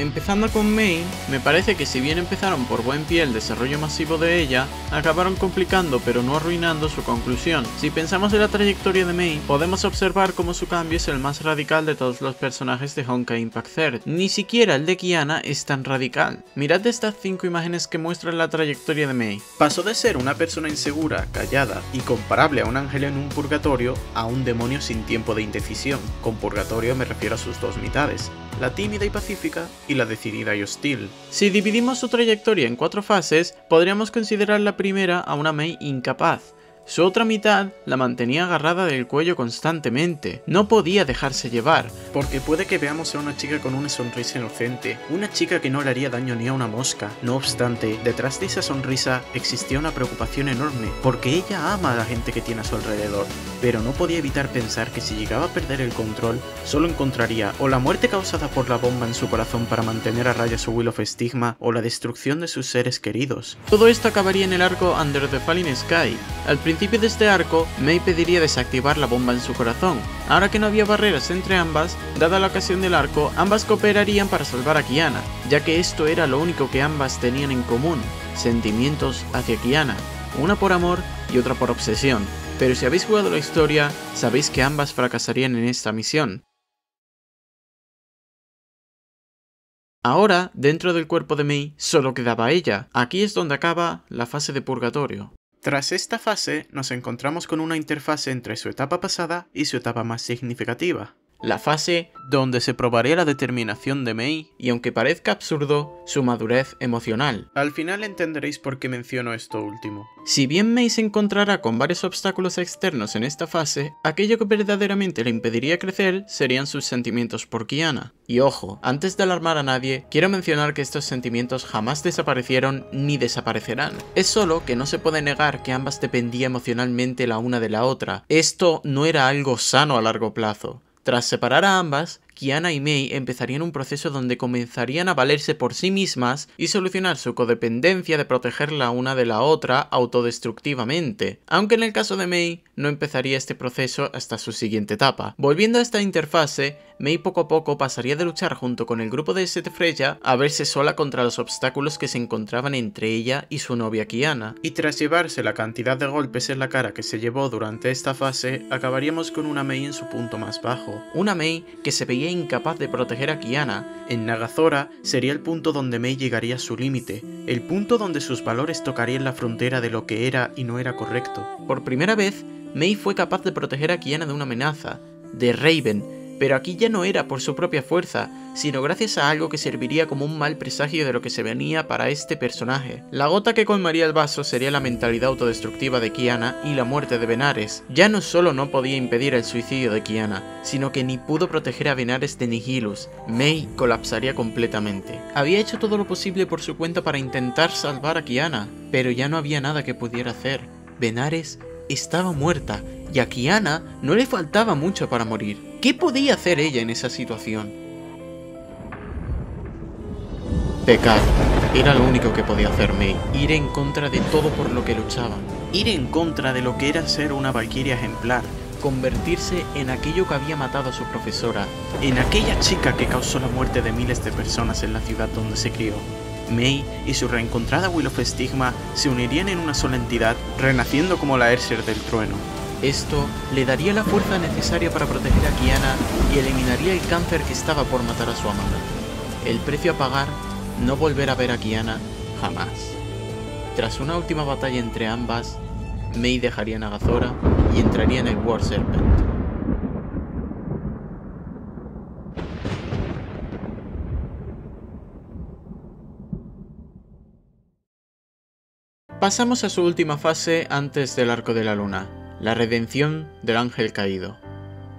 Empezando con Mei, me parece que si bien empezaron por buen pie el desarrollo masivo de ella, acabaron complicando pero no arruinando su conclusión. Si pensamos en la trayectoria de Mei, podemos observar cómo su cambio es el más radical de todos los personajes de Honkai Impact Third. Ni siquiera el de Kiana es tan radical. Mirad estas 5 imágenes que muestran la trayectoria de Mei. Pasó de ser una persona insegura, callada y comparable a un ángel en un purgatorio a un demonio sin tiempo de indecisión. Con purgatorio me refiero a sus dos mitades, la tímida y pacífica y la decidida y hostil. Si dividimos su trayectoria en 4 fases, podríamos considerar la primera a una Mei incapaz. Su otra mitad la mantenía agarrada del cuello constantemente, no podía dejarse llevar, porque puede que veamos a una chica con una sonrisa inocente, una chica que no le haría daño ni a una mosca. No obstante, detrás de esa sonrisa existía una preocupación enorme, porque ella ama a la gente que tiene a su alrededor, pero no podía evitar pensar que si llegaba a perder el control, solo encontraría o la muerte causada por la bomba en su corazón para mantener a raya su Will of Stigma, o la destrucción de sus seres queridos. Todo esto acabaría en el arco Under the Falling Sky. Al principio de este arco, Mei pediría desactivar la bomba en su corazón. Ahora que no había barreras entre ambas, dada la ocasión del arco, ambas cooperarían para salvar a Kiana, ya que esto era lo único que ambas tenían en común, sentimientos hacia Kiana, una por amor y otra por obsesión. Pero si habéis jugado la historia, sabéis que ambas fracasarían en esta misión. Ahora, dentro del cuerpo de Mei, solo quedaba ella. Aquí es donde acaba la fase de purgatorio. Tras esta fase, nos encontramos con una interfase entre su etapa pasada y su etapa más significativa. La fase donde se probaría la determinación de Mei y, aunque parezca absurdo, su madurez emocional. Al final entenderéis por qué menciono esto último. Si bien Mei se encontrará con varios obstáculos externos en esta fase, aquello que verdaderamente le impediría crecer serían sus sentimientos por Kiana. Y ojo, antes de alarmar a nadie, quiero mencionar que estos sentimientos jamás desaparecieron ni desaparecerán. Es solo que no se puede negar que ambas dependían emocionalmente la una de la otra. Esto no era algo sano a largo plazo. Tras separar a ambas, Kiana y Mei empezarían un proceso donde comenzarían a valerse por sí mismas y solucionar su codependencia de proteger la una de la otra autodestructivamente, aunque en el caso de Mei no empezaría este proceso hasta su siguiente etapa. Volviendo a esta interfase, Mei poco a poco pasaría de luchar junto con el grupo de Seth Freya a verse sola contra los obstáculos que se encontraban entre ella y su novia Kiana. Y tras llevarse la cantidad de golpes en la cara que se llevó durante esta fase, acabaríamos con una Mei en su punto más bajo. Una Mei que se veía incapaz de proteger a Kiana. En Nagazora sería el punto donde Mei llegaría a su límite, el punto donde sus valores tocarían la frontera de lo que era y no era correcto. Por primera vez, Mei fue capaz de proteger a Kiana de una amenaza, de Raven, pero aquí ya no era por su propia fuerza, sino gracias a algo que serviría como un mal presagio de lo que se venía para este personaje. La gota que colmaría el vaso sería la mentalidad autodestructiva de Kiana y la muerte de Benares. Ya no solo no podía impedir el suicidio de Kiana, sino que ni pudo proteger a Benares de Nihilus. Mei colapsaría completamente. Había hecho todo lo posible por su cuenta para intentar salvar a Kiana, pero ya no había nada que pudiera hacer. Benares estaba muerta y a Kiana no le faltaba mucho para morir. ¿Qué podía hacer ella en esa situación? Pecar. Era lo único que podía hacer Mei. Ir en contra de todo por lo que luchaban. Ir en contra de lo que era ser una valquiria ejemplar. Convertirse en aquello que había matado a su profesora. En aquella chica que causó la muerte de miles de personas en la ciudad donde se crió. Mei y su reencontrada Will of Stigma se unirían en una sola entidad, renaciendo como la Aesir del trueno. Esto le daría la fuerza necesaria para proteger a Kiana y eliminaría el cáncer que estaba por matar a su amada. El precio a pagar, no volver a ver a Kiana jamás. Tras una última batalla entre ambas, Mei dejaría Nagazora y entraría en el War Serpent. Pasamos a su última fase antes del Arco de la Luna. La redención del ángel caído.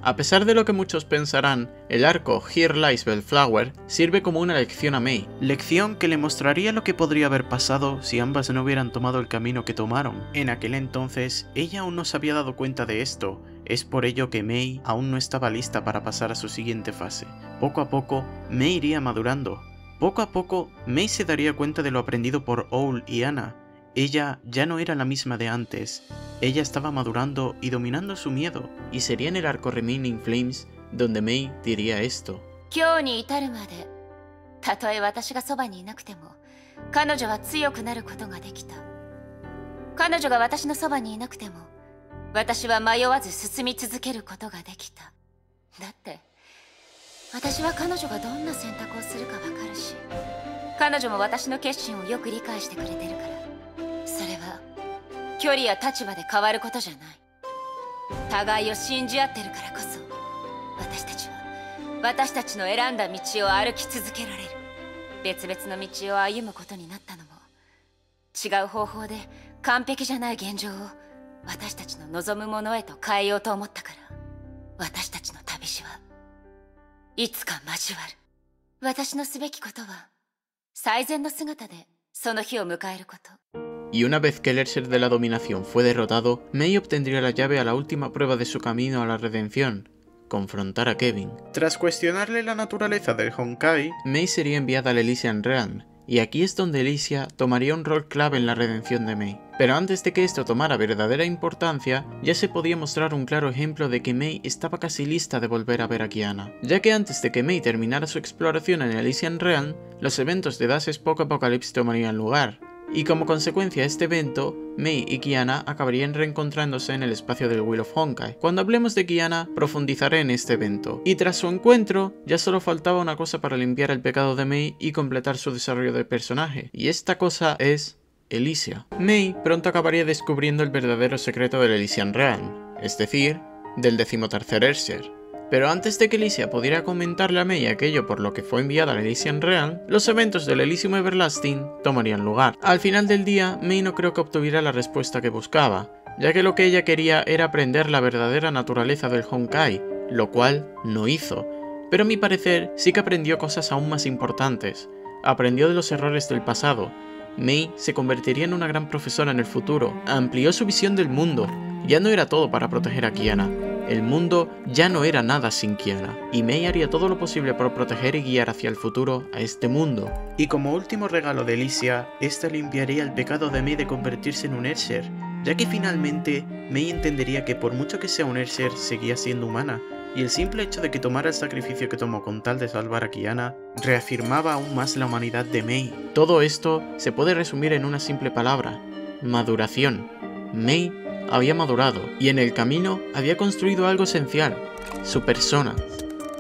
A pesar de lo que muchos pensarán, el arco Here Lies Bellflower sirve como una lección a Mei. Lección que le mostraría lo que podría haber pasado si ambas no hubieran tomado el camino que tomaron. En aquel entonces, ella aún no se había dado cuenta de esto. Es por ello que Mei aún no estaba lista para pasar a su siguiente fase. Poco a poco, Mei iría madurando. Poco a poco, Mei se daría cuenta de lo aprendido por Owl y Anna. Ella ya no era la misma de antes. Ella estaba madurando y dominando su miedo. Y sería en el arco Remaining Flames donde Mei diría esto. たとえ私がそばにいなくても、彼女は強くなることができた。彼女が私のそばにいなくても、私は迷わず進み続けることができた。だって、私は彼女がどんな選択をするかわかるし、彼女も私の決心をよく理解してくれてるから、それは距離や立場で変わることじゃない。互いを信じ合ってるからこそ、私たちは私たちの選んだ道を歩き続けられる。別々の道を歩むことになったのも、違う方法で完璧じゃない現状を私たちの望むものへと変えようと思ったから、私たちの旅路はいつか交わる。私のすべきことは最善の姿でその日を迎えること。Y una vez que el Elixir de la Dominación fue derrotado, Mei obtendría la llave a la última prueba de su camino a la redención: confrontar a Kevin. Tras cuestionarle la naturaleza del Honkai, Mei sería enviada al Elysian Realm, y aquí es donde Elysia tomaría un rol clave en la redención de Mei. Pero antes de que esto tomara verdadera importancia, ya se podía mostrar un claro ejemplo de que Mei estaba casi lista de volver a ver a Kiana, ya que antes de que Mei terminara su exploración en el Elysian Realm, los eventos de Das Spoke Apocalypse tomarían lugar, y como consecuencia de este evento, Mei y Kiana acabarían reencontrándose en el espacio del Wheel of Honkai. Cuando hablemos de Kiana, profundizaré en este evento, y tras su encuentro, ya solo faltaba una cosa para limpiar el pecado de Mei y completar su desarrollo de personaje, y esta cosa es Elysia. Mei pronto acabaría descubriendo el verdadero secreto del Elysian Realm, es decir, del 13º Elixir. Pero antes de que Elysia pudiera comentarle a Mei aquello por lo que fue enviada al Elysian Realm, los eventos del Elysium Everlasting tomarían lugar. Al final del día, Mei no creo que obtuviera la respuesta que buscaba, ya que lo que ella quería era aprender la verdadera naturaleza del Honkai, lo cual no hizo. Pero a mi parecer sí que aprendió cosas aún más importantes. Aprendió de los errores del pasado. Mei se convertiría en una gran profesora en el futuro, amplió su visión del mundo. Ya no era todo para proteger a Kiana. El mundo ya no era nada sin Kiana, y Mei haría todo lo posible por proteger y guiar hacia el futuro a este mundo. Y como último regalo de Elysia, esta limpiaría el pecado de Mei de convertirse en un Elixir, ya que finalmente Mei entendería que por mucho que sea un Elixir, seguía siendo humana, y el simple hecho de que tomara el sacrificio que tomó con tal de salvar a Kiana, reafirmaba aún más la humanidad de Mei. Todo esto se puede resumir en una simple palabra: maduración. Mei había madurado, y en el camino había construido algo esencial: su persona.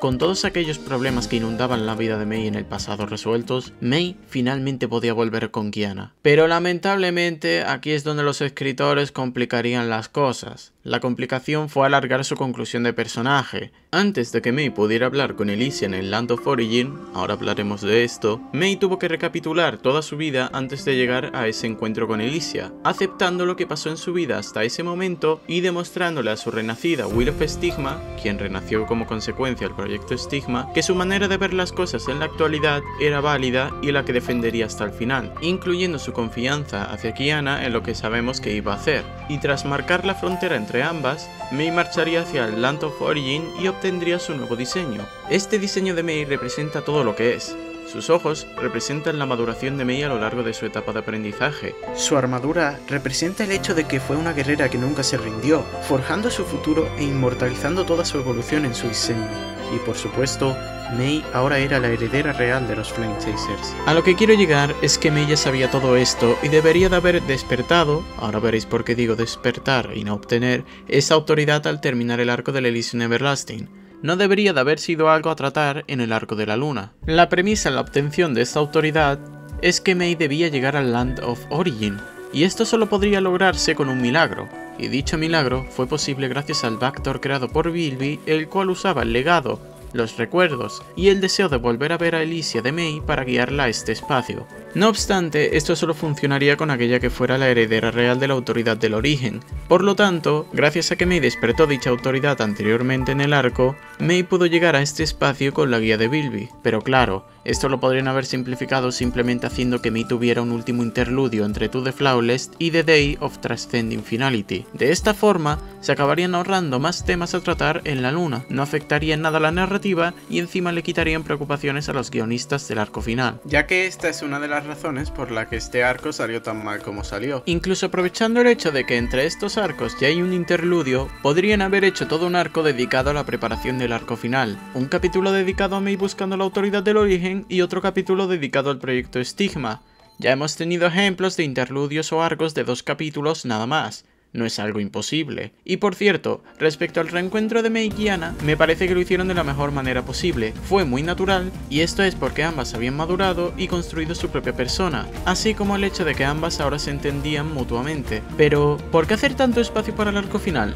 Con todos aquellos problemas que inundaban la vida de Mei en el pasado resueltos, Mei finalmente podía volver con Kiana. Pero lamentablemente aquí es donde los escritores complicarían las cosas. La complicación fue alargar su conclusión de personaje. Antes de que Mei pudiera hablar con Elysia en el Land of Origin, ahora hablaremos de esto, Mei tuvo que recapitular toda su vida antes de llegar a ese encuentro con Elysia, aceptando lo que pasó en su vida hasta ese momento y demostrándole a su renacida Will of Stigma, quien renació como consecuencia del proyecto Stigma, que su manera de ver las cosas en la actualidad era válida y la que defendería hasta el final, incluyendo su confianza hacia Kiana en lo que sabemos que iba a hacer. Y tras marcar la frontera entre ambas, Mei marcharía hacia el Land of Origin y obtendría su nuevo diseño. Este diseño de Mei representa todo lo que es. Sus ojos representan la maduración de Mei a lo largo de su etapa de aprendizaje. Su armadura representa el hecho de que fue una guerrera que nunca se rindió, forjando su futuro e inmortalizando toda su evolución en su diseño. Y por supuesto, Mei ahora era la heredera real de los Flame Chasers. A lo que quiero llegar es que Mei ya sabía todo esto y debería de haber despertado, ahora veréis por qué digo despertar y no obtener, esa autoridad al terminar el arco del Elysium Everlasting. No debería de haber sido algo a tratar en el arco de la luna. La premisa en la obtención de esta autoridad es que Mei debía llegar al Land of Origin, y esto solo podría lograrse con un milagro, y dicho milagro fue posible gracias al Bactor creado por Bilby, el cual usaba el legado, los recuerdos y el deseo de volver a ver a Elysia de Mei para guiarla a este espacio. No obstante, esto solo funcionaría con aquella que fuera la heredera real de la autoridad del origen. Por lo tanto, gracias a que Mei despertó dicha autoridad anteriormente en el arco, Mei pudo llegar a este espacio con la guía de Bilby. Pero claro, esto lo podrían haber simplificado simplemente haciendo que Mei tuviera un último interludio entre To The Flawless y The Day of Transcending Finality. De esta forma, se acabarían ahorrando más temas a tratar en la luna, no afectaría en nada la narrativa y encima le quitarían preocupaciones a los guionistas del arco final. Ya que esta es una de las las razones por las que este arco salió tan mal como salió. Incluso aprovechando el hecho de que entre estos arcos ya hay un interludio, podrían haber hecho todo un arco dedicado a la preparación del arco final. Un capítulo dedicado a Mei buscando la autoridad del origen y otro capítulo dedicado al proyecto Estigma. Ya hemos tenido ejemplos de interludios o arcos de 2 capítulos nada más. No es algo imposible. Y por cierto, respecto al reencuentro de Mei y Kiana, me parece que lo hicieron de la mejor manera posible. Fue muy natural, y esto es porque ambas habían madurado y construido su propia persona, así como el hecho de que ambas ahora se entendían mutuamente. Pero, ¿por qué hacer tanto espacio para el arco final?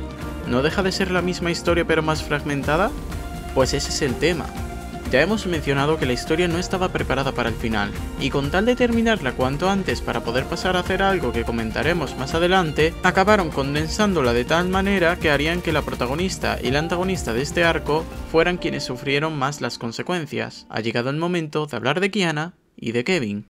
¿No deja de ser la misma historia pero más fragmentada? Pues ese es el tema. Ya hemos mencionado que la historia no estaba preparada para el final, y con tal de terminarla cuanto antes para poder pasar a hacer algo que comentaremos más adelante, acabaron condensándola de tal manera que harían que la protagonista y la antagonista de este arco fueran quienes sufrieron más las consecuencias. Ha llegado el momento de hablar de Kiana y de Kevin.